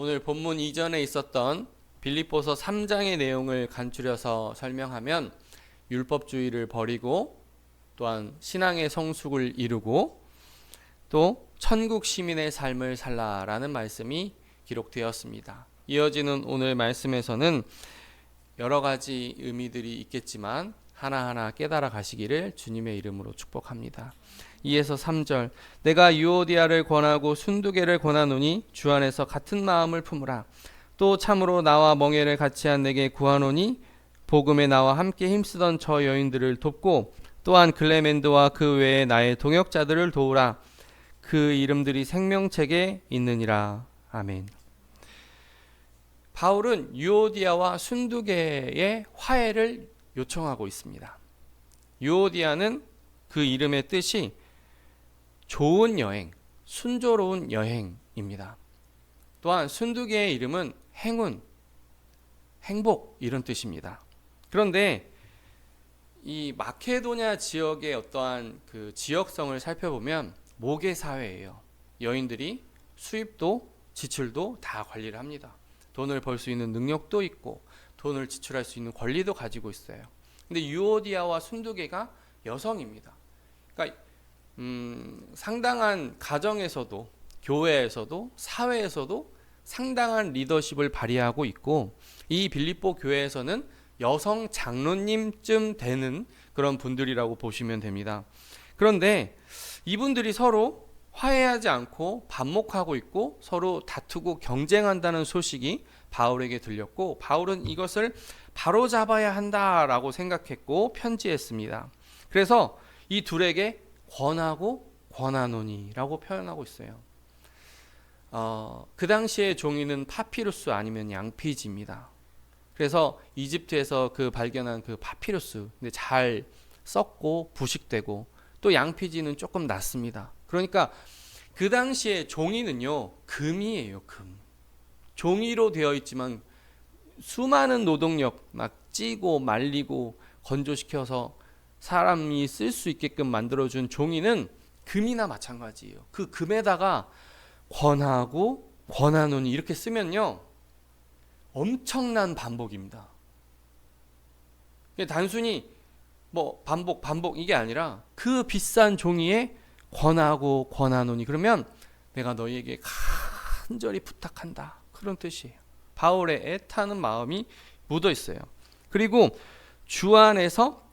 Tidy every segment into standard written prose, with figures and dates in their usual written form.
오늘 본문 이전에 있었던 빌립보서 3장의 내용을 간추려서 설명하면 율법주의를 버리고 또한 신앙의 성숙을 이루고 또 천국 시민의 삶을 살라라는 말씀이 기록되었습니다. 이어지는 오늘 말씀에서는 여러 가지 의미들이 있겠지만 하나하나 깨달아 가시기를 주님의 이름으로 축복합니다. 2에서 3절 내가 유오디아를 권하고 순두개를 권하노니 주 안에서 같은 마음을 품으라. 또 참으로 나와 멍에를 같이 한 내게 구하노니 복음에 나와 함께 힘쓰던 저 여인들을 돕고 또한 글레멘드와 그 외에 나의 동역자들을 도우라. 그 이름들이 생명책에 있느니라. 아멘. 바울은 유오디아와 순두개의 화해를 요청하고 있습니다. 유오디아는 그 이름의 뜻이 좋은 여행, 순조로운 여행입니다. 또한 순두개의 이름은 행운, 행복 이런 뜻입니다. 그런데 이 마케도냐 지역의 어떠한 그 지역성을 살펴보면 모계 사회예요. 여인들이 수입도 지출도 다 관리를 합니다. 돈을 벌 수 있는 능력도 있고 돈을 지출할 수 있는 권리도 가지고 있어요. 근데 유오디아와 순두개가 여성입니다. 그러니까 상당한 가정에서도 교회에서도 사회에서도 상당한 리더십을 발휘하고 있고 이 빌립보 교회에서는 여성 장로님쯤 되는 그런 분들이라고 보시면 됩니다. 그런데 이분들이 서로 화해하지 않고 반목하고 있고 서로 다투고 경쟁한다는 소식이 바울에게 들렸고 바울은 이것을 바로잡아야 한다라고 생각했고 편지했습니다. 그래서 이 둘에게 권하고 권하노니라고 표현하고 있어요. 그 당시에 종이는 파피루스 아니면 양피지입니다. 그래서 이집트에서 그 발견한 그 파피루스 근데 잘 썩고 부식되고 또 양피지는 조금 낫습니다. 그러니까 그 당시에 종이는요 금이에요. 금. 종이로 되어 있지만 수많은 노동력 막 찌고 말리고 건조시켜서 사람이 쓸 수 있게끔 만들어준 종이는 금이나 마찬가지예요. 그 금에다가 권하고 권하노니 이렇게 쓰면요 엄청난 반복입니다. 단순히 뭐 반복 이게 아니라 그 비싼 종이에 권하고 권하노니 그러면 내가 너희에게 간절히 부탁한다 그런 뜻이에요. 바울의 애타는 마음이 묻어 있어요. 그리고 주 안에서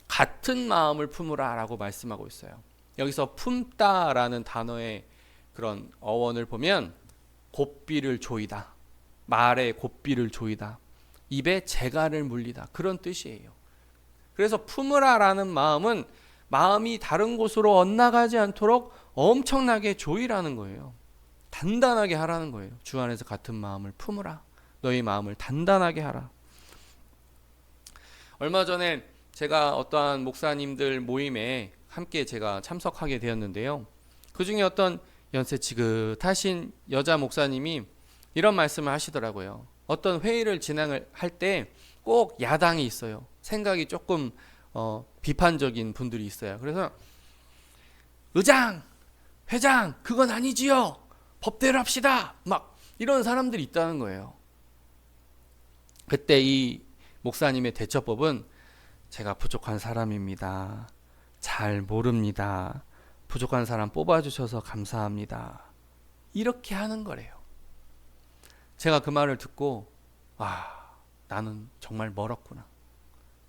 같은 마음을 품으라 라고 말씀하고 있어요. 여기서 품다라는 단어의 그런 어원을 보면 곱비를 조이다, 말에 곱비를 조이다, 입에 재갈을 물리다 그런 뜻이에요. 그래서 품으라라는 마음은 마음이 다른 곳으로 엇나가지 않도록 엄청나게 조이라는 거예요. 단단하게 하라는 거예요. 주 안에서 같은 마음을 품으라. 너희 마음을 단단하게 하라. 얼마 전에 제가 어떠한 목사님들 모임에 함께 제가 참석하게 되었는데요. 그 중에 어떤 연세 지긋하신 여자 목사님이 이런 말씀을 하시더라고요. 어떤 회의를 진행을 할 때 꼭 야당이 있어요. 생각이 조금 비판적인 분들이 있어요. 그래서 의장, 회장 그건 아니지요. 법대로 합시다. 막 이런 사람들이 있다는 거예요. 그때 이 목사님의 대처법은 제가 부족한 사람입니다. 잘 모릅니다. 부족한 사람 뽑아주셔서 감사합니다. 이렇게 하는 거래요. 제가 그 말을 듣고 와 나는 정말 멀었구나.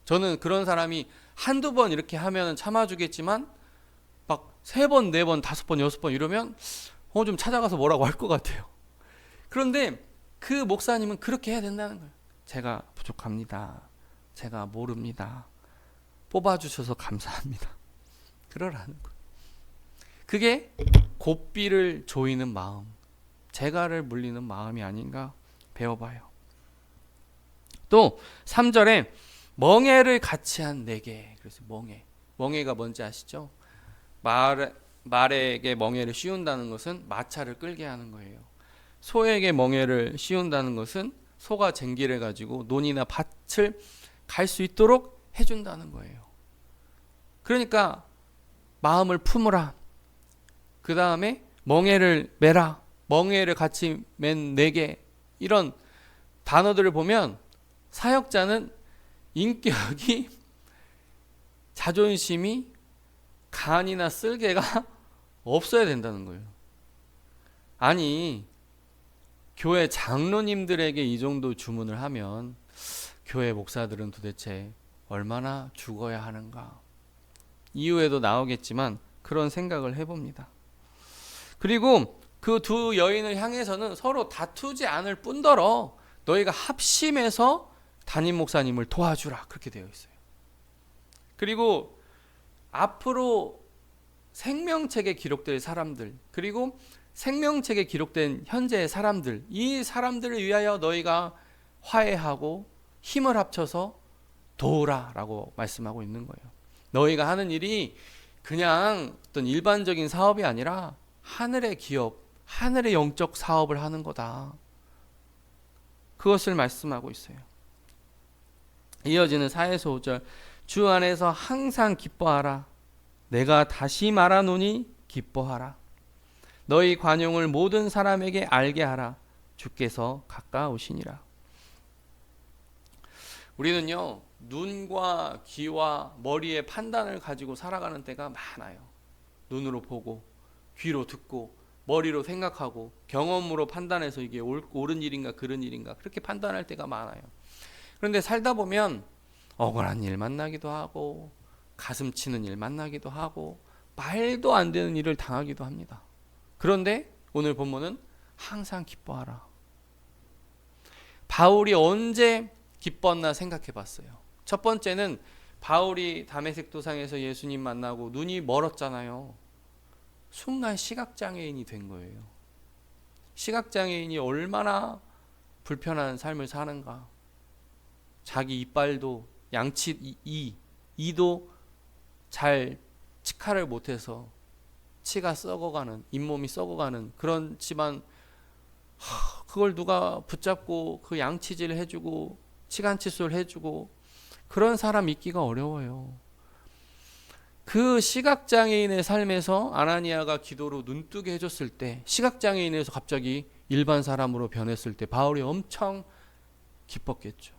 저는 그런 사람이 한두 번 이렇게 하면 참아주겠지만 막 3번, 4번, 5번, 6번 이러면 좀 찾아가서 뭐라고 할 것 같아요. 그런데 그 목사님은 그렇게 해야 된다는 거예요. 제가 부족합니다. 제가 모릅니다. 뽑아주셔서 감사합니다. 그러라는 거예요. 그게 곱비를 조이는 마음, 재갈을 물리는 마음이 아닌가 배워봐요. 또 3절에 멍에를 같이 한 내게. 그래서 멍에가 뭔지 아시죠? 말에게 멍에를 씌운다는 것은 마차를 끌게 하는 거예요. 소에게 멍에를 씌운다는 것은 소가 쟁기를 가지고 논이나 밭을 갈 수 있도록 해준다는 거예요. 그러니까 마음을 품으라. 그 다음에 멍에를 매라. 멍에를 같이 맨 내게, 이런 단어들을 보면 사역자는 인격이, 자존심이, 간이나 쓸개가 없어야 된다는 거예요. 아니, 교회 장로님들에게 이 정도 주문을 하면 교회 목사들은 도대체 얼마나 죽어야 하는가? 이후에도 나오겠지만 그런 생각을 해봅니다. 그리고 그 두 여인을 향해서는 서로 다투지 않을 뿐더러 너희가 합심해서 담임 목사님을 도와주라, 그렇게 되어 있어요. 그리고 앞으로 생명책에 기록될 사람들, 그리고 생명책에 기록된 현재의 사람들, 이 사람들을 위하여 너희가 화해하고 힘을 합쳐서 도우라 라고 말씀하고 있는 거예요. 너희가 하는 일이 그냥 어떤 일반적인 사업이 아니라 하늘의 기업, 하늘의 영적 사업을 하는 거다, 그것을 말씀하고 있어요. 이어지는 4에서 5절, 주 안에서 항상 기뻐하라. 내가 다시 말하노니 기뻐하라. 너희 관용을 모든 사람에게 알게 하라. 주께서 가까우시니라. 우리는요, 눈과 귀와 머리의 판단을 가지고 살아가는 때가 많아요. 눈으로 보고, 귀로 듣고, 머리로 생각하고, 경험으로 판단해서 이게 옳은 일인가 그른 일인가 그렇게 판단할 때가 많아요. 그런데 살다 보면 억울한 일 만나기도 하고, 가슴 치는 일 만나기도 하고, 말도 안 되는 일을 당하기도 합니다. 그런데 오늘 본문은 항상 기뻐하라. 바울이 언제 기뻤나 생각해 봤어요. 첫 번째는 바울이 다메섹 도상에서 예수님 만나고 눈이 멀었잖아요. 순간 시각장애인이 된 거예요. 시각장애인이 얼마나 불편한 삶을 사는가. 자기 이빨도 이도 잘 치카를 못해서 치가 썩어가는, 잇몸이 썩어가는, 그렇지만 그걸 누가 붙잡고 그 양치질 해주고 치간칫솔 해주고, 그런 사람 있기가 어려워요. 그 시각장애인의 삶에서 아나니아가 기도로 눈뜨게 해줬을 때, 시각장애인에서 갑자기 일반 사람으로 변했을 때 바울이 엄청 기뻤겠죠.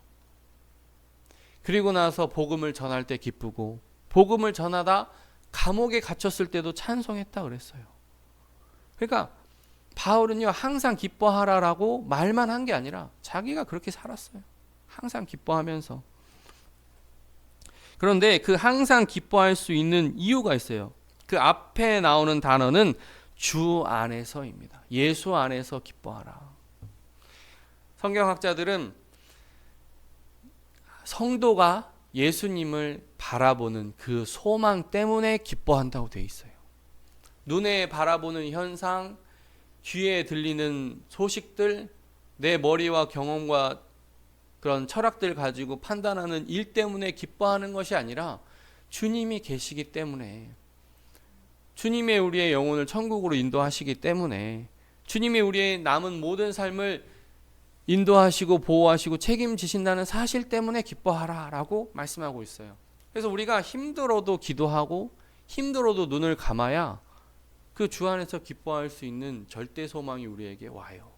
그리고 나서 복음을 전할 때 기쁘고, 복음을 전하다 감옥에 갇혔을 때도 찬송했다 그랬어요. 그러니까 바울은요, 항상 기뻐하라라고 말만 한 게 아니라 자기가 그렇게 살았어요. 항상 기뻐하면서. 그런데 그 항상 기뻐할 수 있는 이유가 있어요. 그 앞에 나오는 단어는 주 안에서입니다. 예수 안에서 기뻐하라. 성경학자들은 성도가 예수님을 바라보는 그 소망 때문에 기뻐한다고 되어 있어요. 눈에 바라보는 현상, 귀에 들리는 소식들, 내 머리와 경험과 그런 철학들 가지고 판단하는 일 때문에 기뻐하는 것이 아니라 주님이 계시기 때문에, 주님이 우리의 영혼을 천국으로 인도하시기 때문에, 주님이 우리의 남은 모든 삶을 인도하시고 보호하시고 책임지신다는 사실 때문에 기뻐하라 라고 말씀하고 있어요. 그래서 우리가 힘들어도 기도하고 힘들어도 눈을 감아야 그 주 안에서 기뻐할 수 있는 절대 소망이 우리에게 와요.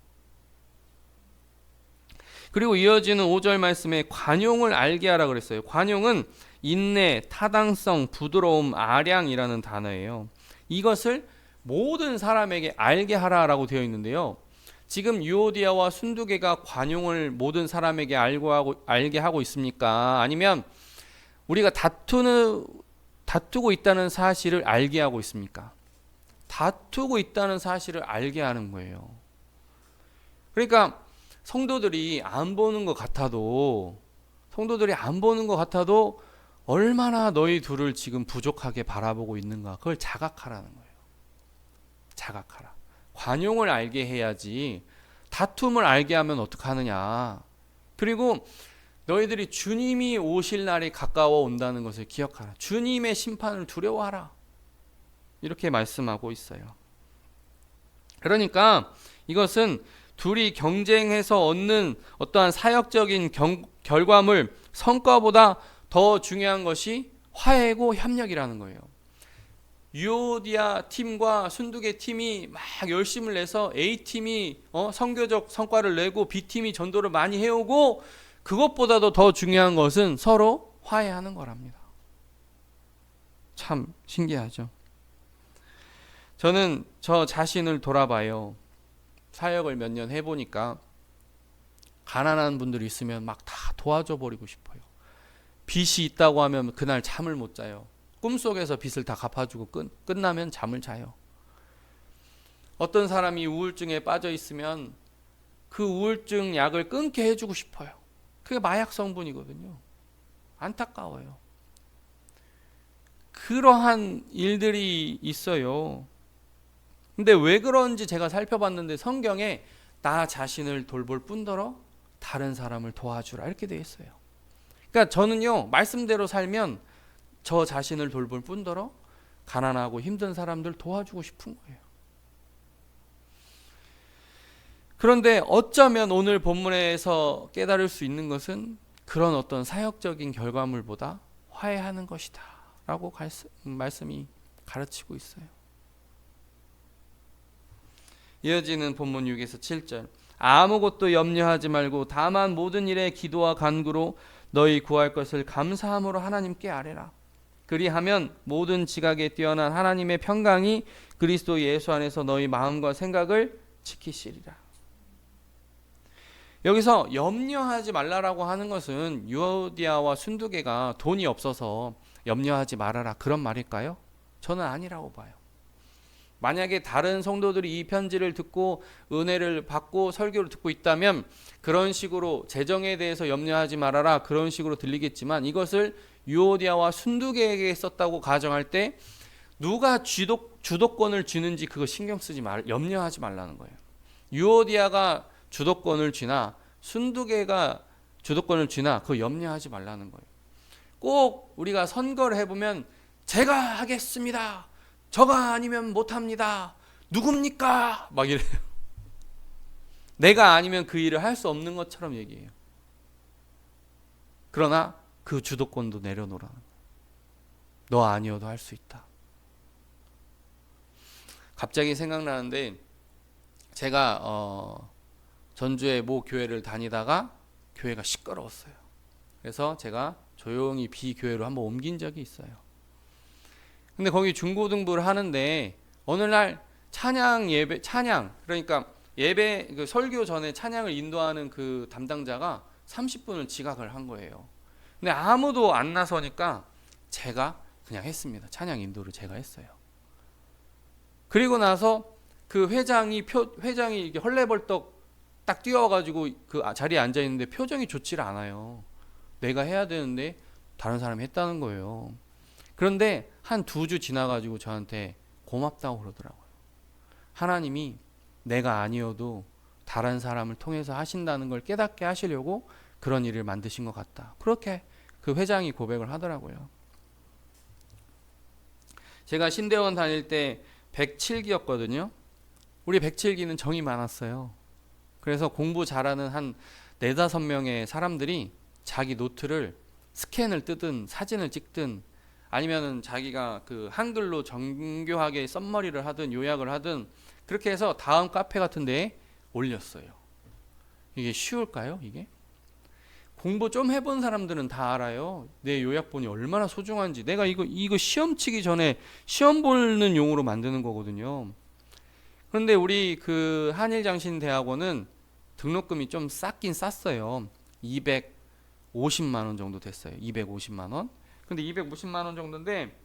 그리고 이어지는 5절 말씀에 관용을 알게 하라 그랬어요. 관용은 인내, 타당성, 부드러움, 아량이라는 단어예요. 이것을 모든 사람에게 알게 하라라고 되어 있는데요. 지금 유오디아와 순두개가 관용을 모든 사람에게 알게 하고 있습니까? 아니면 우리가 다투고 있다는 사실을 알게 하고 있습니까? 다투고 있다는 사실을 알게 하는 거예요. 그러니까 성도들이 안 보는 것 같아도 얼마나 너희 둘을 지금 부족하게 바라보고 있는가, 그걸 자각하라는 거예요. 자각하라. 관용을 알게 해야지 다툼을 알게 하면 어떡하느냐. 그리고 너희들이 주님이 오실 날이 가까워 온다는 것을 기억하라. 주님의 심판을 두려워하라. 이렇게 말씀하고 있어요. 그러니까 이것은 둘이 경쟁해서 얻는 어떠한 사역적인 결과물, 성과보다 더 중요한 것이 화해고 협력이라는 거예요. 유오디아 팀과 순두계 팀이 막 열심을 내서 A팀이 선교적 성과를 내고 B팀이 전도를 많이 해오고, 그것보다도 더 중요한 것은 서로 화해하는 거랍니다. 참 신기하죠. 저는 저 자신을 돌아봐요. 사역을 몇 년 해보니까 가난한 분들이 있으면 막 다 도와줘 버리고 싶어요. 빚이 있다고 하면 그날 잠을 못 자요. 꿈속에서 빚을 다 갚아주고 끝나면 잠을 자요. 어떤 사람이 우울증에 빠져 있으면 그 우울증 약을 끊게 해주고 싶어요. 그게 마약 성분이거든요. 안타까워요. 그러한 일들이 있어요. 근데 왜 그런지 제가 살펴봤는데 성경에 나 자신을 돌볼 뿐더러 다른 사람을 도와주라 이렇게 되어 있어요. 그러니까 저는요, 말씀대로 살면 저 자신을 돌볼 뿐더러 가난하고 힘든 사람들 도와주고 싶은 거예요. 그런데 어쩌면 오늘 본문에서 깨달을 수 있는 것은 그런 어떤 사역적인 결과물보다 화해하는 것이다 라고 말씀이 가르치고 있어요. 이어지는 본문 6에서 7절. 아무것도 염려하지 말고 다만 모든 일에 기도와 간구로 너희 구할 것을 감사함으로 하나님께 아뢰라. 그리하면 모든 지각에 뛰어난 하나님의 평강이 그리스도 예수 안에서 너희 마음과 생각을 지키시리라. 여기서 염려하지 말라라고 하는 것은 유오디아와 순두계가 돈이 없어서 염려하지 말아라 그런 말일까요? 저는 아니라고 봐요. 만약에 다른 성도들이 이 편지를 듣고 은혜를 받고 설교를 듣고 있다면 그런 식으로 재정에 대해서 염려하지 말아라 그런 식으로 들리겠지만, 이것을 유오디아와 순두계에게 썼다고 가정할 때 누가 주도권을 쥐는지 그거 신경 쓰지 염려하지 말라는 거예요. 유오디아가 주도권을 쥐나 순두계가 주도권을 쥐나 그거 염려하지 말라는 거예요. 꼭 우리가 선거를 해보면 제가 하겠습니다, 저가 아니면 못합니다, 누굽니까? 막 이래요. 내가 아니면 그 일을 할 수 없는 것처럼 얘기해요. 그러나 그 주도권도 내려놓으라는 거예요. 너 아니어도 할 수 있다. 갑자기 생각나는데, 제가 전주의 모 교회를 다니다가 교회가 시끄러웠어요. 그래서 제가 조용히 비교회로 한번 옮긴 적이 있어요. 근데 거기 중고등부를 하는데 어느 날 찬양 그러니까 예배 그 설교 전에 찬양을 인도하는 그 담당자가 30분을 지각을 한 거예요. 근데 아무도 안 나서니까 제가 그냥 했습니다. 찬양 인도를 제가 했어요. 그리고 나서 그 회장이 이렇게 헐레벌떡 딱 뛰어가지고 그 자리에 앉아 있는데 표정이 좋지를 않아요. 내가 해야 되는데 다른 사람이 했다는 거예요. 그런데 한 2주 지나가지고 저한테 고맙다고 그러더라고요. 하나님이 내가 아니어도 다른 사람을 통해서 하신다는 걸 깨닫게 하시려고 그런 일을 만드신 것 같다. 그렇게 그 회장이 고백을 하더라고요. 제가 신대원 다닐 때 107기였거든요. 우리 107기는 정이 많았어요. 그래서 공부 잘하는 한 4-5명의 사람들이 자기 노트를 스캔을 뜨든 사진을 찍든 아니면은 자기가 그 한글로 정교하게 썸머리를 하든 요약을 하든 그렇게 해서 다음 카페 같은 데에 올렸어요. 이게 쉬울까요? 이게? 공부 좀 해본 사람들은 다 알아요. 내 요약본이 얼마나 소중한지. 내가 이거 시험 치기 전에 시험 보는 용으로 만드는 거거든요. 그런데 우리 그 한일장신대학원은 등록금이 좀 쌌긴 쌌어요. 250만 원 정도 됐어요. 250만 원. 근데 250만 원 정도인데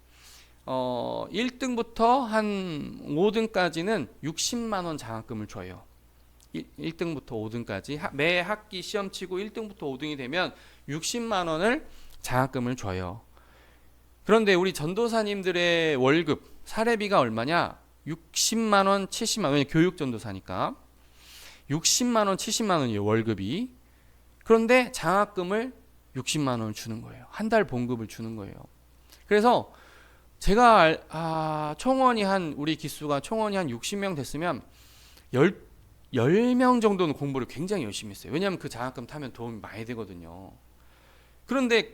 1등부터 한 5등까지는 60만 원 장학금을 줘요. 1등부터 5등까지 매 학기 시험 치고 1등부터 5등이 되면 60만 원을 장학금을 줘요. 그런데 우리 전도사님들의 월급 사례비가 얼마냐? 60만 원, 70만 원. 왜냐면 교육 전도사니까 60만 원, 70만 원이에요, 월급이. 그런데 장학금을 60만 원을 주는 거예요. 한 달 봉급을 주는 거예요. 그래서 제가 총원이 우리 기수가 총원이 한 60명 됐으면 10명 정도는 공부를 굉장히 열심히 했어요. 왜냐하면 그 장학금 타면 도움이 많이 되거든요. 그런데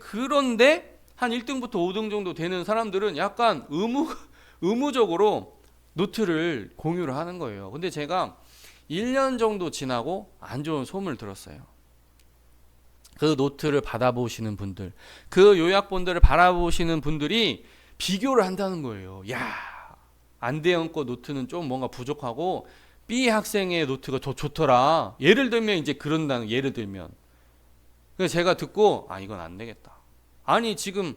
한 1등부터 5등 정도 되는 사람들은 약간 의무적으로 노트를 공유를 하는 거예요. 근데 제가 1년 정도 지나고 안 좋은 소문을 들었어요. 그 노트를 받아보시는 분들, 그 요약본들을 바라보시는 분들이 비교를 한다는 거예요. 야, 안대현 거 노트는 좀 뭔가 부족하고 B 학생의 노트가 더 좋더라. 예를 들면 이제 그런다는, 예를 들면. 그래서 제가 듣고 이건 안 되겠다. 아니 지금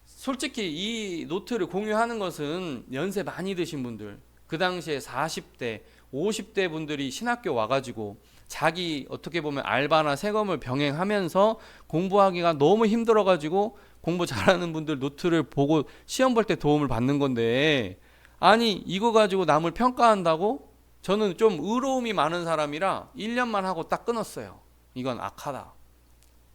솔직히 이 노트를 공유하는 것은 연세 많이 드신 분들, 그 당시에 40대, 50대 분들이 신학교 와가지고 자기 어떻게 보면 알바나 세금을 병행하면서 공부하기가 너무 힘들어가지고 공부 잘하는 분들 노트를 보고 시험 볼 때 도움을 받는 건데, 아니 이거 가지고 남을 평가한다고? 저는 좀 의로움이 많은 사람이라 1년만 하고 딱 끊었어요. 이건 악하다.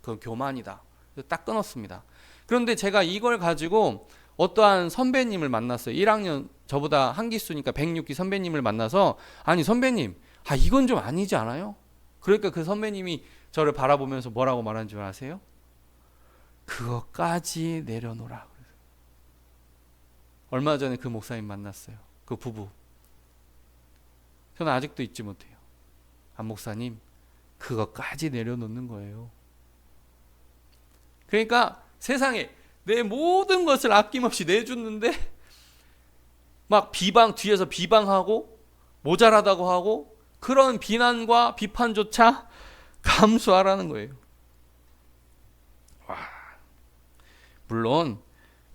그건 교만이다. 딱 끊었습니다. 그런데 제가 이걸 가지고 어떠한 선배님을 만났어요. 1학년 저보다 한 기수니까 106기 선배님을 만나서, 아니 선배님, 이건 좀 아니지 않아요? 그러니까 그 선배님이 저를 바라보면서 뭐라고 말한 줄 아세요? 그것까지 내려놓으라. 얼마 전에 그 목사님 만났어요. 그 부부. 저는 아직도 잊지 못해요. 안 목사님, 그것까지 내려놓는 거예요. 그러니까 세상에 내 모든 것을 아낌없이 내줬는데 막 뒤에서 비방하고 모자라다고 하고, 그런 비난과 비판조차 감수하라는 거예요. 물론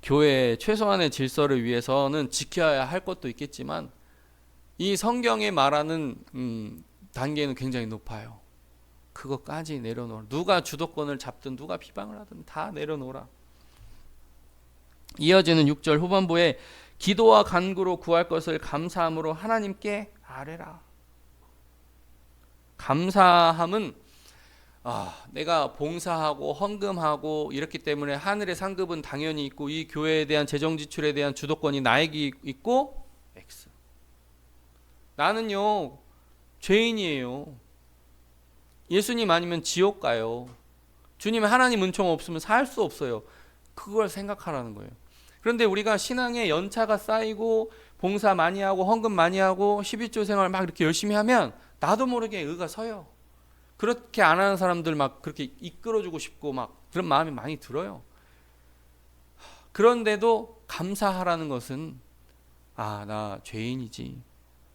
교회의 최소한의 질서를 위해서는 지켜야 할 것도 있겠지만 이 성경에 말하는 단계는 굉장히 높아요. 그것까지 내려놓으라. 누가 주도권을 잡든 누가 비방을 하든 다 내려놓으라. 이어지는 6절 후반부에 기도와 간구로 구할 것을 감사함으로 하나님께 아뢰라. 감사함은 내가 봉사하고 헌금하고 이렇기 때문에 하늘의 상급은 당연히 있고 이 교회에 대한 재정 지출에 대한 주도권이 나에게 있고, X. 나는요 죄인이에요. 예수님 아니면 지옥 가요. 주님 하나님 은총 없으면 살 수 없어요. 그걸 생각하라는 거예요. 그런데 우리가 신앙에 연차가 쌓이고 봉사 많이 하고 헌금 많이 하고 11조 생활 막 이렇게 열심히 하면 나도 모르게 의가 서요. 그렇게 안 하는 사람들 막 그렇게 이끌어주고 싶고 막 그런 마음이 많이 들어요. 그런데도 감사하라는 것은 나 죄인이지.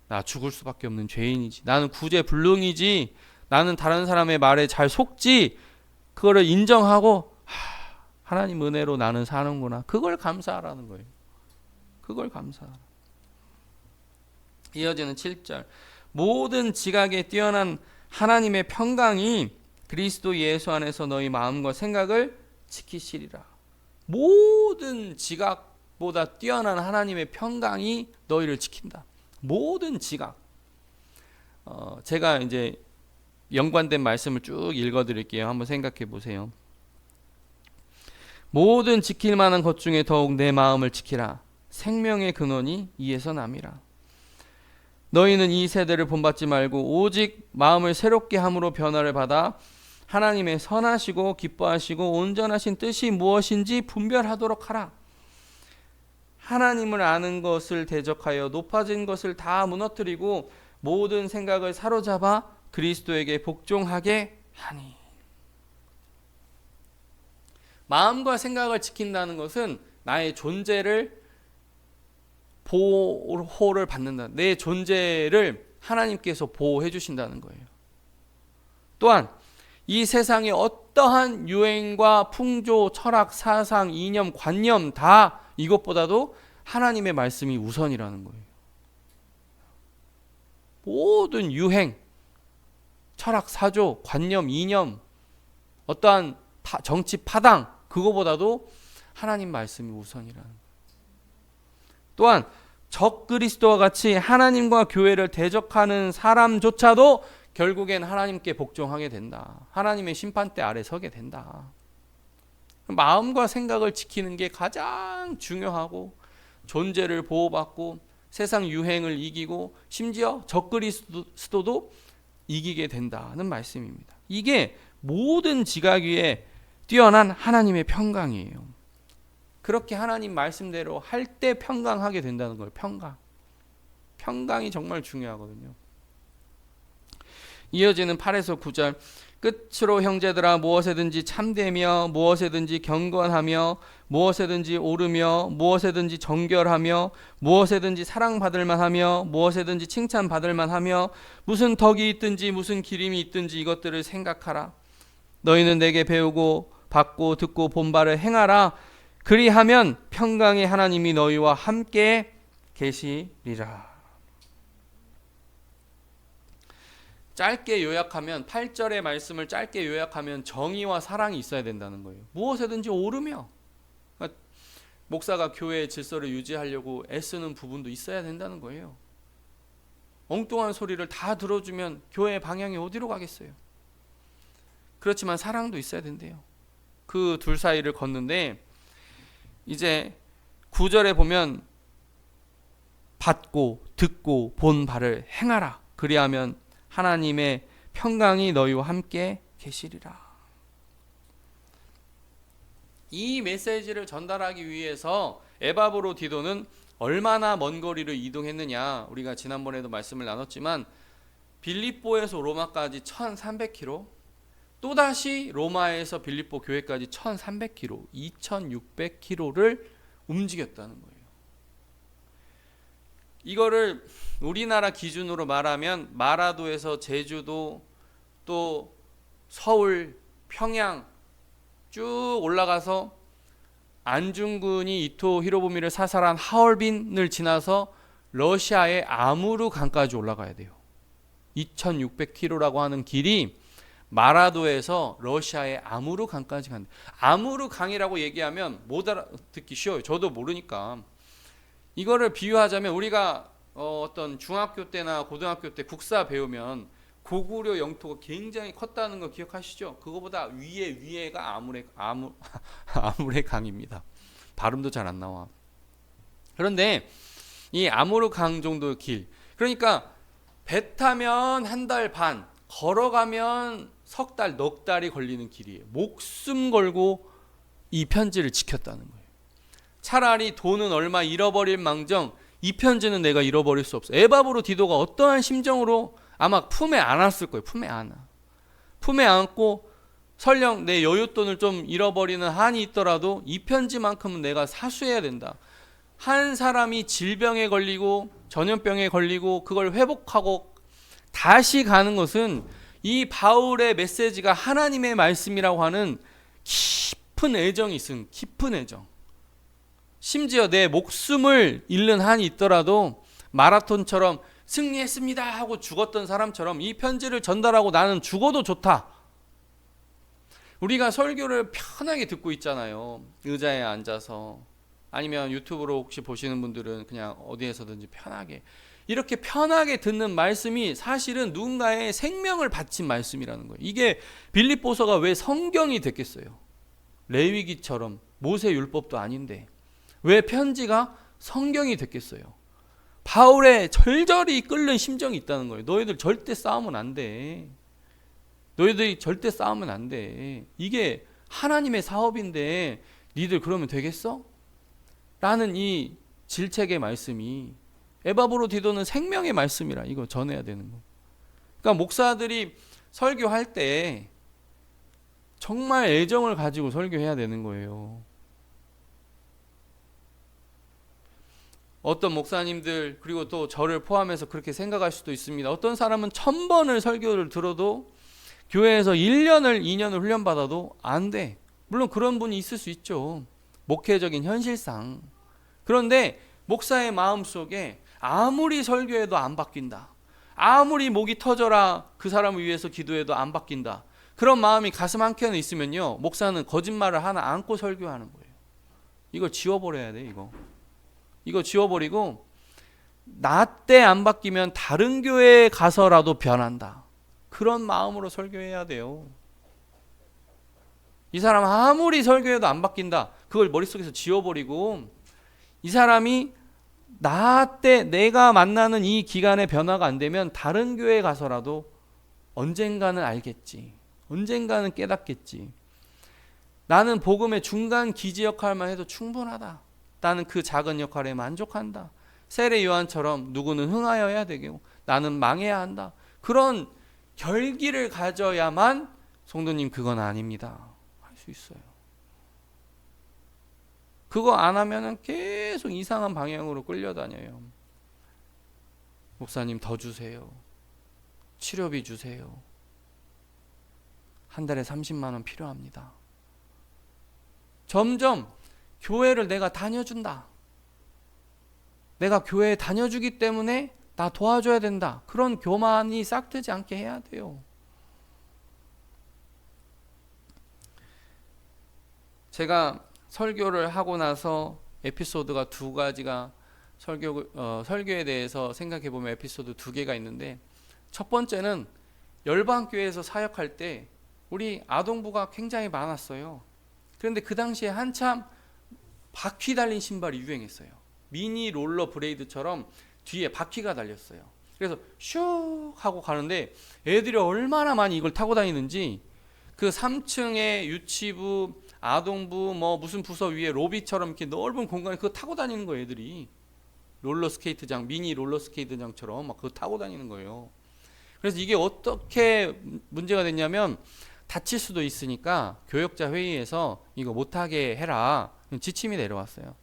나 죽을 수밖에 없는 죄인이지. 나는 구제불능이지. 나는 다른 사람의 말에 잘 속지. 그거를 인정하고 하나님 은혜로 나는 사는구나. 그걸 감사하라는 거예요. 그걸 감사하라. 이어지는 7절. 모든 지각에 뛰어난 하나님의 평강이 그리스도 예수 안에서 너희 마음과 생각을 지키시리라. 모든 지각보다 뛰어난 하나님의 평강이 너희를 지킨다. 모든 지각. 제가 이제 연관된 말씀을 쭉 읽어드릴게요. 한번 생각해 보세요. 모든 지킬 만한 것 중에 더욱 내 마음을 지키라. 생명의 근원이 이에서 남이라. 너희는 이 세대를 본받지 말고 오직 마음을 새롭게 함으로 변화를 받아 하나님의 선하시고 기뻐하시고 온전하신 뜻이 무엇인지 분별하도록 하라. 하나님을 아는 것을 대적하여 높아진 것을 다 무너뜨리고 모든 생각을 사로잡아 그리스도에게 복종하게 하니. 마음과 생각을 지킨다는 것은 나의 존재를 보호를 받는다. 내 존재를 하나님께서 보호해 주신다는 거예요. 또한 이 세상의 어떠한 유행과 풍조, 철학, 사상, 이념, 관념 다 이것보다도 하나님의 말씀이 우선이라는 거예요. 모든 유행, 철학, 사조, 관념, 이념, 어떠한 정치 파당, 그거보다도 하나님 말씀이 우선이라는 거예요. 또한 적 그리스도와 같이 하나님과 교회를 대적하는 사람조차도 결국엔 하나님께 복종하게 된다. 하나님의 심판대 아래 서게 된다. 마음과 생각을 지키는 게 가장 중요하고 존재를 보호받고 세상 유행을 이기고 심지어 적 그리스도도 이기게 된다는 말씀입니다. 이게 모든 지각 위에 뛰어난 하나님의 평강이에요. 그렇게 하나님 말씀대로 할 때 평강하게 된다는 거예요. 평강이 정말 중요하거든요. 이어지는 8에서 9절. 끝으로 형제들아, 무엇에든지 참되며 무엇에든지 경건하며 무엇에든지 옳으며 무엇에든지 정결하며 무엇에든지 사랑받을 만하며 무엇에든지 칭찬받을 만하며 무슨 덕이 있든지 무슨 기림이 있든지 이것들을 생각하라. 너희는 내게 배우고 받고 듣고 본 바를 행하라. 그리하면 평강의 하나님이 너희와 함께 계시리라. 짧게 요약하면 8절의 말씀을 짧게 요약하면 정의와 사랑이 있어야 된다는 거예요. 무엇에든지 옳으며, 그러니까 목사가 교회의 질서를 유지하려고 애쓰는 부분도 있어야 된다는 거예요. 엉뚱한 소리를 다 들어주면 교회의 방향이 어디로 가겠어요? 그렇지만 사랑도 있어야 된대요. 그 둘 사이를 걷는데 이제 9절에 보면 받고 듣고 본 바를 행하라. 그리하면 하나님의 평강이 너희와 함께 계시리라. 이 메시지를 전달하기 위해서 에바브로-디도는 얼마나 먼 거리를 이동했느냐. 우리가 지난번에도 말씀을 나눴지만 빌립보에서 로마까지 1300km, 또다시 로마에서 빌립보 교회까지 1300km, 2600km를 움직였다는 거예요. 이거를 우리나라 기준으로 말하면 마라도에서 제주도, 또 서울, 평양 쭉 올라가서 안중근이 이토 히로부미를 사살한 하얼빈을 지나서 러시아의 아무르 강까지 올라가야 돼요. 2600km라고 하는 길이 마라도에서 러시아의 아무르 강까지 간다. 아무르 강이라고 얘기하면 못 알아듣기 쉬워요. 저도 모르니까. 이거를 비유하자면 우리가 어떤 중학교 때나 고등학교 때 국사 배우면 고구려 영토가 굉장히 컸다는 거 기억하시죠? 그거보다 위에가 아무레 강입니다. 발음도 잘 안 나와. 그런데 이 아무르 강 정도 길, 그러니까 배 타면 한 달 반, 걸어가면 석 달, 넉 달이 걸리는 길이에요. 목숨 걸고 이 편지를 지켰다는 거예요. 차라리 돈은 얼마 잃어버릴 망정 이 편지는 내가 잃어버릴 수 없어. 에바브로-디도가 어떠한 심정으로 아마 품에 안았을 거예요. 품에 안고 설령 내 여윳돈을 좀 잃어버리는 한이 있더라도 이 편지만큼은 내가 사수해야 된다. 한 사람이 질병에 걸리고 전염병에 걸리고 그걸 회복하고 다시 가는 것은 이 바울의 메시지가 하나님의 말씀이라고 하는 깊은 애정이 있음. 깊은 애정. 심지어 내 목숨을 잃는 한이 있더라도 마라톤처럼 승리했습니다 하고 죽었던 사람처럼 이 편지를 전달하고 나는 죽어도 좋다. 우리가 설교를 편하게 듣고 있잖아요. 의자에 앉아서. 아니면 유튜브로 혹시 보시는 분들은 그냥 어디에서든지 편하게. 이렇게 편하게 듣는 말씀이 사실은 누군가의 생명을 바친 말씀이라는 거예요. 이게 빌립보서가 왜 성경이 됐겠어요? 레위기처럼 모세율법도 아닌데 왜 편지가 성경이 됐겠어요? 바울의 절절히 끓는 심정이 있다는 거예요. 너희들 절대 싸우면 안 돼. 너희들이 절대 싸우면 안 돼. 이게 하나님의 사업인데 니들 그러면 되겠어? 라는 이 질책의 말씀이 에바브로-디도는 생명의 말씀이라 이거 전해야 되는 거. 그러니까 목사들이 설교할 때 정말 애정을 가지고 설교해야 되는 거예요. 어떤 목사님들 그리고 또 저를 포함해서 그렇게 생각할 수도 있습니다. 어떤 사람은 1000번을 설교를 들어도 교회에서 1년을 2년을 훈련받아도 안 돼. 물론 그런 분이 있을 수 있죠. 목회적인 현실상. 그런데 목사의 마음속에 아무리 설교해도 안 바뀐다. 아무리 목이 터져라 그 사람을 위해서 기도해도 안 바뀐다. 그런 마음이 가슴 한켠에 있으면요. 목사는 거짓말을 하나 안고 설교하는 거예요. 이걸 지워버려야 돼. 이거 지워버리고 나 때 안 바뀌면 다른 교회에 가서라도 변한다. 그런 마음으로 설교해야 돼요. 이 사람 아무리 설교해도 안 바뀐다. 그걸 머릿속에서 지워버리고 이 사람이 나 때 내가 만나는 이 기간에 변화가 안 되면 다른 교회에 가서라도 언젠가는 알겠지. 언젠가는 깨닫겠지. 나는 복음의 중간 기지 역할만 해도 충분하다. 나는 그 작은 역할에 만족한다. 세례 요한처럼 누구는 흥하여야 되고 나는 망해야 한다. 그런 결기를 가져야만 성도님 그건 아닙니다. 할 수 있어요. 그거 안 하면은 계속 이상한 방향으로 끌려다녀요. 목사님 더 주세요. 치료비 주세요. 한 달에 30만 원 필요합니다. 점점 교회를 내가 다녀준다. 내가 교회에 다녀주기 때문에 나 도와줘야 된다. 그런 교만이 싹트지 않게 해야 돼요. 제가 설교를 하고 나서 에피소드가 두 가지가 설교에 대해서 생각해 보면 에피소드 두 개가 있는데, 첫 번째는 열방교회에서 사역할 때 우리 아동부가 굉장히 많았어요. 그런데 그 당시에 한참 바퀴 달린 신발이 유행했어요. 미니 롤러 브레이드처럼 뒤에 바퀴가 달렸어요. 그래서 슉 하고 가는데 애들이 얼마나 많이 이걸 타고 다니는지, 그 3층에 유치부, 아동부, 뭐 무슨 부서 위에 로비처럼 이렇게 넓은 공간에 그거 타고 다니는 거예요. 애들이 롤러스케이트장, 미니 롤러스케이트장처럼 막 그거 타고 다니는 거예요. 그래서 이게 어떻게 문제가 됐냐면, 다칠 수도 있으니까 교역자 회의에서 이거 못하게 해라 지침이 내려왔어요.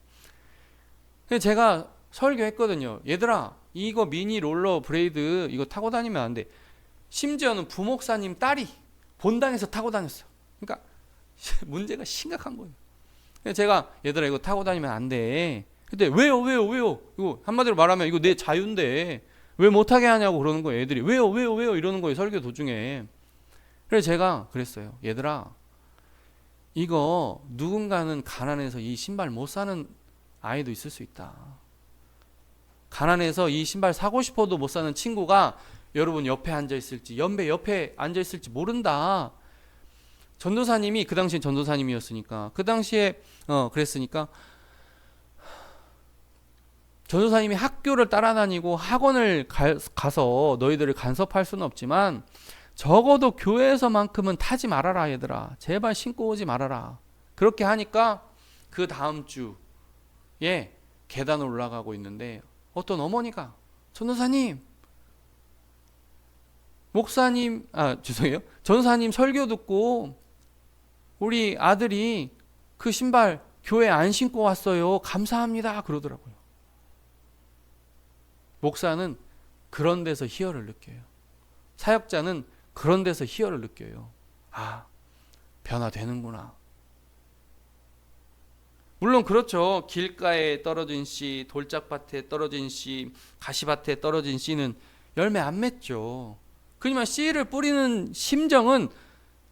그래서 제가 설교했거든요. 얘들아, 이거 미니 롤러 브레이드 이거 타고 다니면 안 돼. 심지어는 부목사님 딸이 본당에서 타고 다녔어요. 그러니까 문제가 심각한 거예요. 그래서 제가 얘들아 이거 타고 다니면 안 돼. 근데 왜요? 이거 한마디로 말하면 이거 내 자유인데 왜 못하게 하냐고 그러는 거예요. 애들이 왜요? 이러는 거예요. 설교 도중에. 그래서 제가 그랬어요. 얘들아, 이거 누군가는 가난해서 이 신발 못 사는 아이도 있을 수 있다. 가난해서 이 신발 사고 싶어도 못 사는 친구가 여러분 옆에 앉아 있을지, 연배 옆에 앉아 있을지 모른다. 전도사님이, 그 당시에 전도사님이었으니까, 그 당시에 그랬으니까, 전도사님이 학교를 따라다니고 학원을 가서 너희들을 간섭할 수는 없지만 적어도 교회에서만큼은 타지 말아라 얘들아. 제발 신고 오지 말아라. 그렇게 하니까 그 다음 주에 계단을 올라가고 있는데 어떤 어머니가 전도사님, 전도사님 설교 듣고 우리 아들이 그 신발 교회 안 신고 왔어요. 감사합니다. 그러더라고요. 목사는 그런 데서 희열을 느껴요. 사역자는 그런 데서 희열을 느껴요. 아, 변화되는구나. 물론 그렇죠. 길가에 떨어진 씨, 돌짝밭에 떨어진 씨, 가시밭에 떨어진 씨는 열매 안 맺죠. 그지만 씨를 뿌리는 심정은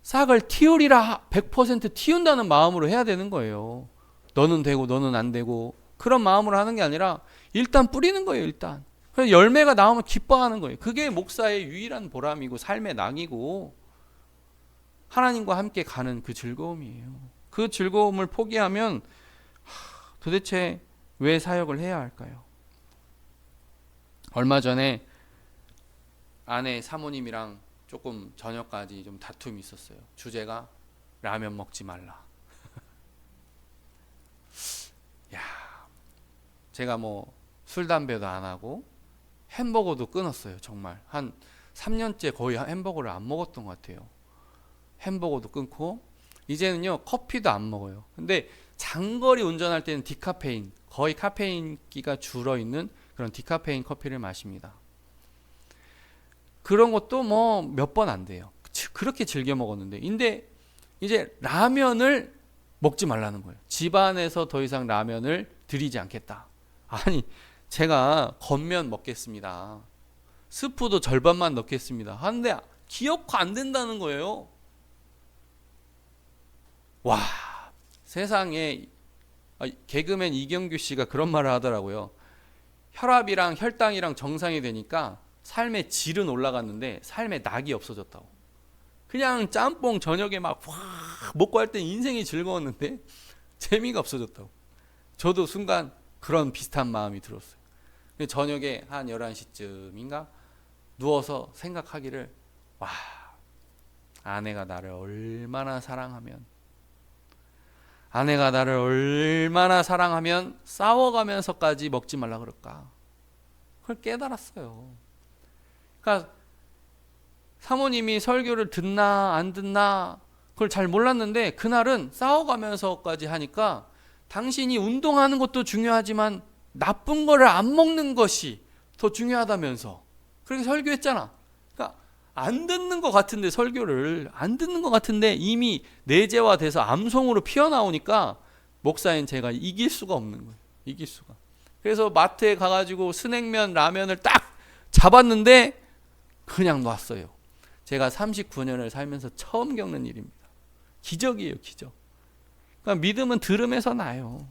싹을 틔우리라 100% 틔운다는 마음으로 해야 되는 거예요. 너는 되고 너는 안 되고 그런 마음으로 하는 게 아니라 일단 뿌리는 거예요. 일단. 그래서 열매가 나오면 기뻐하는 거예요. 그게 목사의 유일한 보람이고 삶의 낙이고 하나님과 함께 가는 그 즐거움이에요. 그 즐거움을 포기하면 도대체 왜 사역을 해야 할까요? 얼마 전에 아내 사모님이랑 조금 저녁까지 좀 다툼이 있었어요. 주제가 라면 먹지 말라. 야, 제가 뭐 술 담배도 안 하고 햄버거도 끊었어요. 정말 한 3년째 거의 햄버거를 안 먹었던 것 같아요. 햄버거도 끊고 이제는요 커피도 안 먹어요. 근데 장거리 운전할 때는 디카페인, 거의 카페인기가 줄어있는 그런 디카페인 커피를 마십니다. 그런 것도 뭐 몇 번 안 돼요. 그렇게 즐겨 먹었는데, 근데 이제 라면을 먹지 말라는 거예요. 집안에서 더 이상 라면을 드리지 않겠다. 아니, 제가 겉면 먹겠습니다. 스프도 절반만 넣겠습니다. 하는데 기억화 안 된다는 거예요. 와, 세상에. 개그맨 이경규 씨가 그런 말을 하더라고요. 혈압이랑 혈당이랑 정상이 되니까 삶의 질은 올라갔는데 삶의 낙이 없어졌다고. 그냥 짬뽕 저녁에 막 확 먹고 할 때 인생이 즐거웠는데 재미가 없어졌다고. 저도 순간 그런 비슷한 마음이 들었어요. 저녁에 한 11시쯤인가 누워서 생각하기를, 와, 아내가 나를 얼마나 사랑하면 아내가 나를 얼마나 사랑하면 싸워가면서까지 먹지 말라 그럴까? 그걸 깨달았어요. 그러니까 사모님이 설교를 듣나 안 듣나 그걸 잘 몰랐는데 그날은 싸워가면서까지 하니까 당신이 운동하는 것도 중요하지만 나쁜 거를 안 먹는 것이 더 중요하다면서 그렇게 설교했잖아. 그러니까 안 듣는 것 같은데 설교를 안 듣는 것 같은데 이미 내재화돼서 암송으로 피어나오니까 목사인 제가 이길 수가 없는 거예요. 이길 수가. 그래서 마트에 가가지고 스낵면 라면을 딱 잡았는데 그냥 놨어요. 제가 39년을 살면서 처음 겪는 일입니다. 기적이에요, 기적. 그러니까 믿음은 들음에서 나요.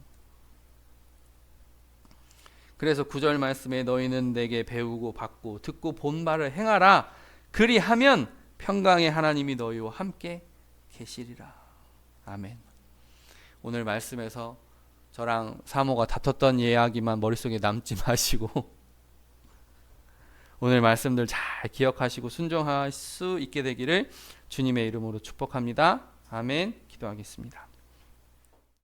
그래서 9절 말씀에 너희는 내게 배우고 받고 듣고 본 바를 행하라. 그리하면 평강의 하나님이 너희와 함께 계시리라. 아멘. 오늘 말씀에서 저랑 사모가 다퉜던 이야기만 머릿속에 남지 마시고 오늘 말씀들 잘 기억하시고 순종할 수 있게 되기를 주님의 이름으로 축복합니다. 아멘. 기도하겠습니다.